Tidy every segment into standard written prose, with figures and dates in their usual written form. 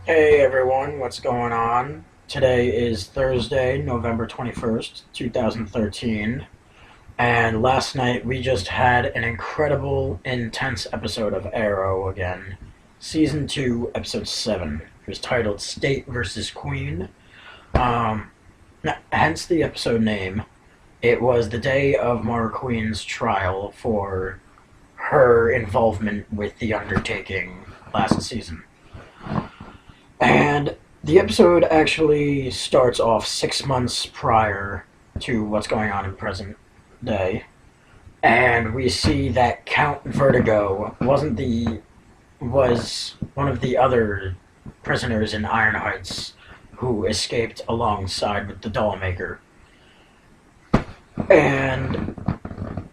Hey everyone, what's going on? Today is Thursday, November 21st, 2013, and last night we just had an incredible, intense episode of Arrow again. Season 2, Episode 7. It was titled State versus Queen. Um, Hence the episode name. It was the day of Mara Queen's trial for her involvement with the undertaking last season. And the episode actually starts off 6 months prior to what's going on in present day. And we see that Count Vertigo was one of the other prisoners in Iron Heights who escaped alongside with the Dollmaker. And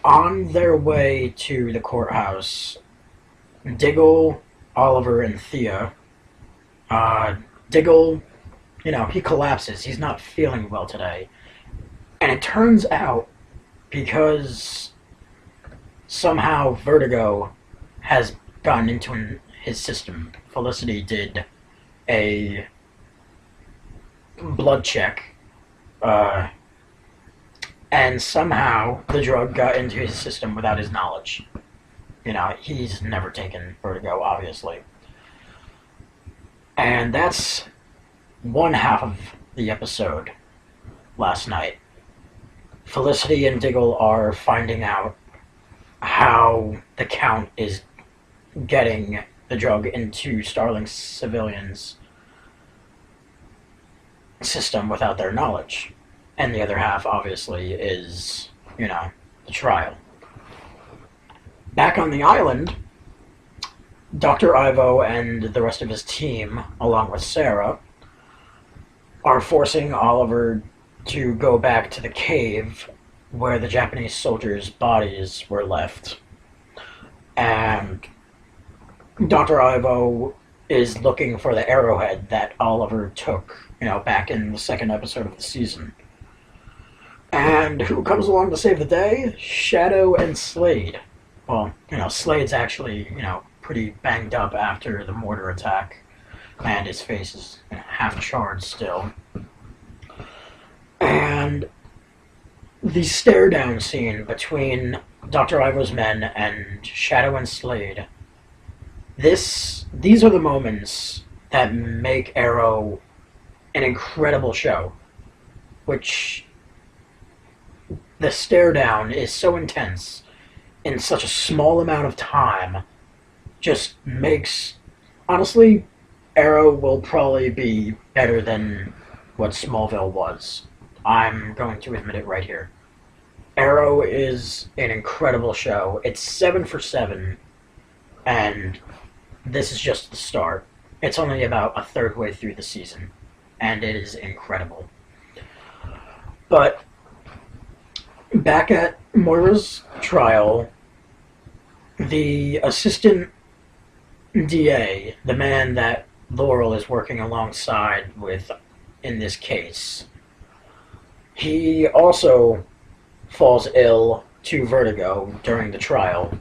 on their way to the courthouse, Diggle, Oliver, and Thea. Diggle, he collapses. He's not feeling well today. And it turns out, because somehow Vertigo has gotten into his system, Felicity did a blood check, and somehow the drug got into his system without his knowledge. He's never taken Vertigo, obviously. And that's one half of the episode last night. Felicity and Diggle are finding out how the Count is getting the drug into Starling civilians' system without their knowledge. And the other half, obviously, is, the trial. Back on the island, Dr. Ivo and the rest of his team, along with Sarah, are forcing Oliver to go back to the cave where the Japanese soldiers' bodies were left. And Dr. Ivo is looking for the arrowhead that Oliver took, back in the second episode of the season. And who comes along to save the day? Shadow and Slade. Well, Slade's actually, pretty banged up after the mortar attack, and his face is half charred still. And the stare down scene between Dr. Ivo's men and Shadow and Slade, these are the moments that make Arrow an incredible show, which the stare down is so intense in such a small amount of time just makes, honestly, Arrow will probably be better than what Smallville was. I'm going to admit it right here. Arrow is an incredible show. It's 7 for 7, and this is just the start. It's only about a third way through the season, and it is incredible. But back at Moira's trial, the assistant DA, the man that Laurel is working alongside with in this case, he also falls ill to vertigo during the trial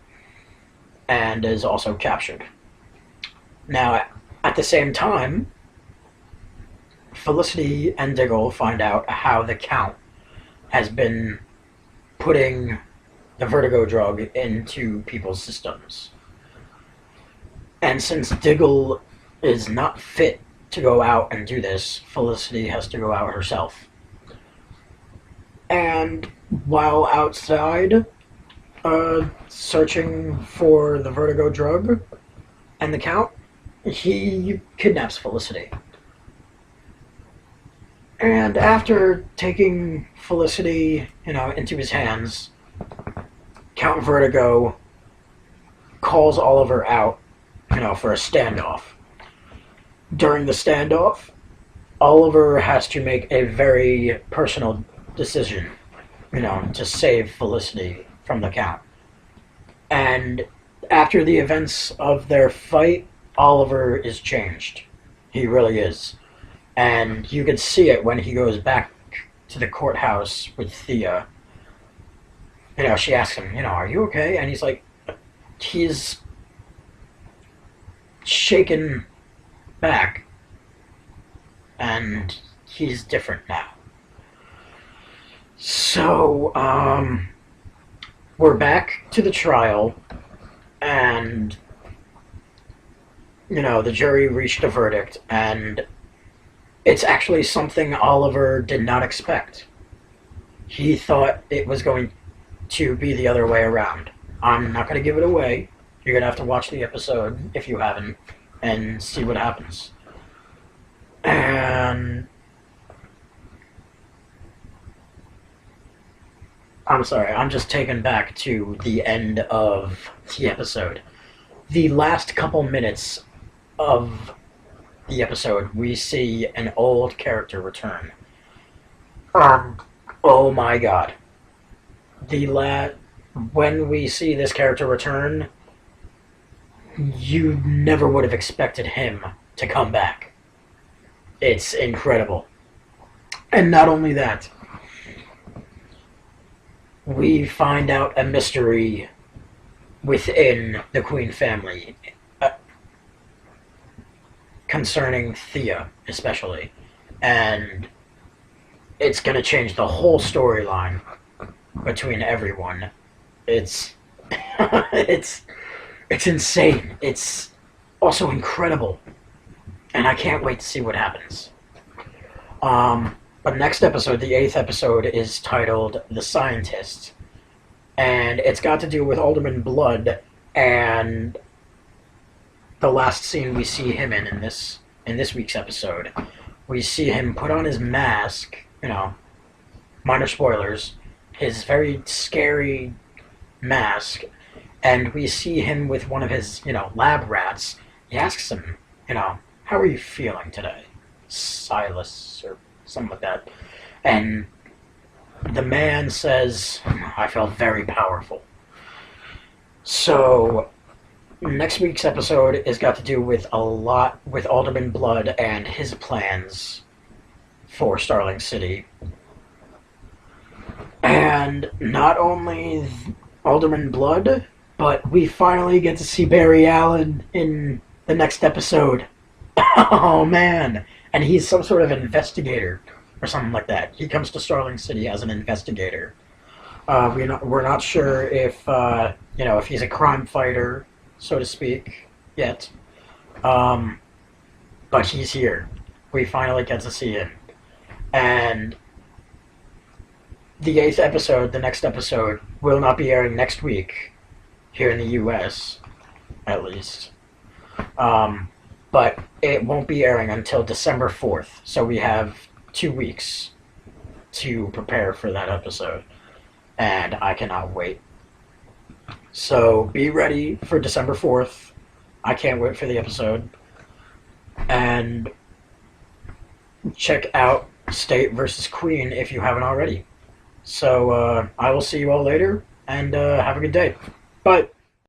and is also captured. Now, at the same time, Felicity and Diggle find out how the Count has been putting the vertigo drug into people's systems. And since Diggle is not fit to go out and do this, Felicity has to go out herself. And while outside, searching for the vertigo drug and the Count, he kidnaps Felicity. And after taking Felicity, into his hands, Count Vertigo calls Oliver out, for a standoff. During the standoff, Oliver has to make a very personal decision, to save Felicity from the Count. And after the events of their fight, Oliver is changed. He really is. And you can see it when he goes back to the courthouse with Thea. She asks him, are you okay? And he's like, he's shaken back, and he's different now. So, we're back to the trial, and, the jury reached a verdict, and it's actually something Oliver did not expect. He thought it was going to be the other way around. I'm not going to give it away. You're going to have to watch the episode, if you haven't, and see what happens. And I'm sorry, I'm just taken back to the end of the episode. The last couple minutes of the episode, we see an old character return. Oh my god. When we see this character return, you never would have expected him to come back. It's incredible. And not only that, we find out a mystery within the Queen family concerning Thea, especially. And it's going to change the whole storyline between everyone. It's it's insane. It's also incredible. And I can't wait to see what happens. But next episode, the 8th episode, is titled The Scientist. And it's got to do with Alderman Blood and the last scene we see him in this week's episode. We see him put on his mask, minor spoilers, his very scary mask, and we see him with one of his, lab rats. He asks him, how are you feeling today? Silas, or something like that. And the man says, I felt very powerful. So, next week's episode has got to do with a lot with Alderman Blood and his plans for Starling City. And not only Alderman Blood, but we finally get to see Barry Allen in the next episode. Oh man! And he's some sort of investigator or something like that. He comes to Starling City as an investigator. We're not sure if if he's a crime fighter, so to speak, yet. But he's here. We finally get to see him. And the 8th episode, the next episode, will not be airing next week, here in the US, at least. But it won't be airing until December 4th, so we have 2 weeks to prepare for that episode. And I cannot wait. So be ready for December 4th. I can't wait for the episode. And check out State vs. Queen if you haven't already. So I will see you all later, and have a good day. Bye.